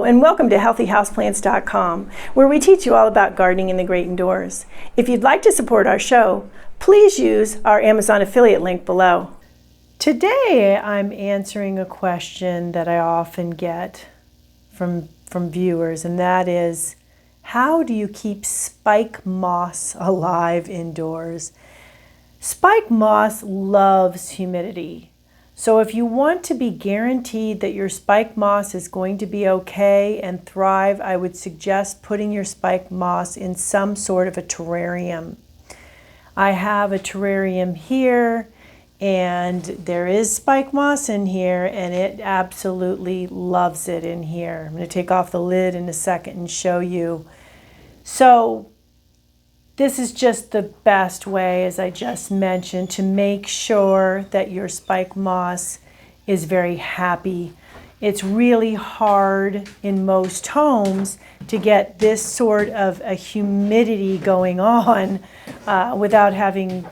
and welcome to healthyhouseplants.com, where we teach you all about gardening in the great indoors. If you'd like to support our show, please use our Amazon affiliate link below. Today I'm answering a question that I often get from viewers, and that is, how do you keep spike moss alive indoors? Spike moss loves humidity. So if you want to be guaranteed that your spike moss is going to be okay and thrive, I would suggest putting your spike moss in some sort of a terrarium. I have a terrarium here, and there is spike moss in here, and it absolutely loves it in here. I'm going to take off the lid in a second and show you. So this is just the best way, as I just mentioned, to make sure that your spike moss is very happy. It's really hard in most homes to get this sort of a humidity going on without having,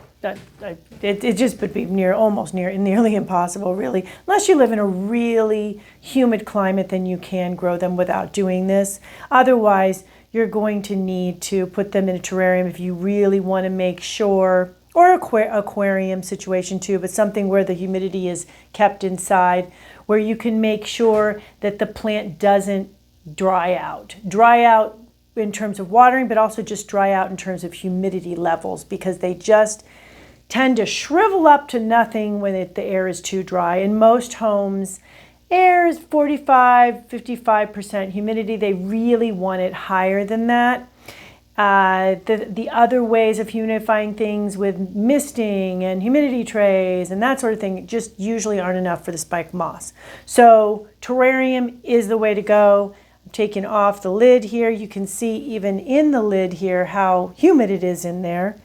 it just would be nearly impossible, really. Unless you live in a really humid climate, then you can grow them without doing this. Otherwise, you're going to need to put them in a terrarium if you really want to make sure, or aquarium situation too, but something where the humidity is kept inside, where you can make sure that the plant doesn't dry out. Dry out in terms of watering, but also just dry out in terms of humidity levels, because they just tend to shrivel up to nothing when the air is too dry. In most homes, air is 45–55% humidity. They really want it higher than that. The other ways of humidifying things with misting and humidity trays and that sort of thing just usually aren't enough for the spike moss. So terrarium is the way to go. I'm taking off the lid here. You can see even in the lid here how humid it is in there.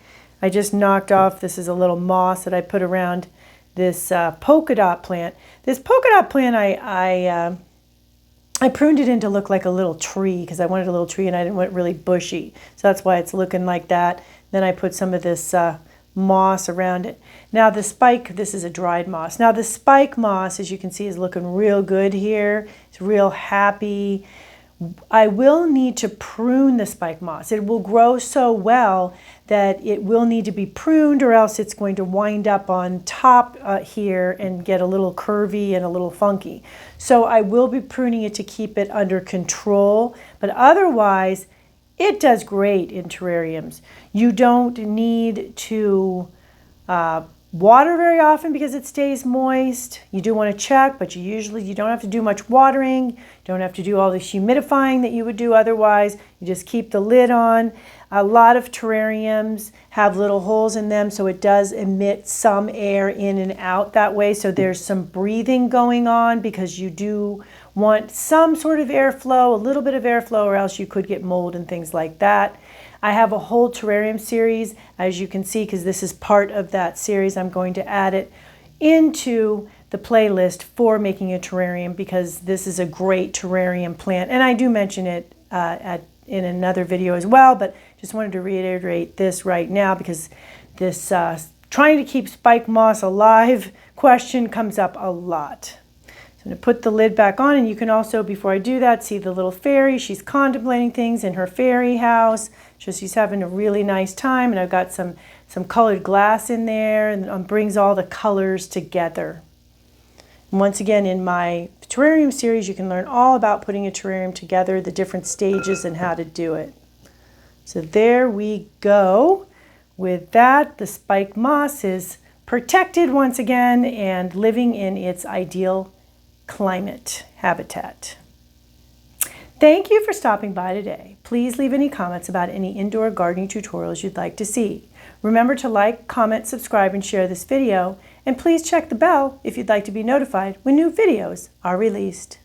I just knocked off, this is a little moss that I put around this polka dot plant. This polka dot plant, I pruned it in to look like a little tree because I wanted a little tree and I didn't want it really bushy. So that's why it's looking like that. Then I put some of this moss around it. Now the spike, this is a dried moss. Now the spike moss, as you can see, is looking real good here. It's real happy. I will need to prune the spike moss. It will grow so well that it will need to be pruned, or else it's going to wind up on top here and get a little curvy and a little funky. So I will be pruning it to keep it under control, but otherwise it does great in terrariums. You don't need to water very often because it stays moist. You do want to check, but you don't have to do much watering. You don't have to do all the humidifying that you would do otherwise. You just keep the lid on. A lot of terrariums have little holes in them, so it does emit some air in and out that way. So there's some breathing going on because you do want some sort of airflow, a little bit of airflow, or else you could get mold and things like that. I have a whole terrarium series, as you can see, because this is part of that series. I'm going to add it into the playlist for making a terrarium because this is a great terrarium plant. And I do mention it in another video as well, but just wanted to reiterate this right now because this trying to keep spike moss alive question comes up a lot. So I'm going to put the lid back on, and you can also, before I do that, see the little fairy. She's contemplating things in her fairy house. She's having a really nice time, and I've got some colored glass in there, and it brings all the colors together. And once again, in my terrarium series, you can learn all about putting a terrarium together, the different stages, and how to do it. So there we go. With that, the spike moss is protected once again and living in its ideal climate habitat. Thank you for stopping by today. Please leave any comments about any indoor gardening tutorials you'd like to see. Remember to like, comment, subscribe, and share this video, and please check the bell if you'd like to be notified when new videos are released.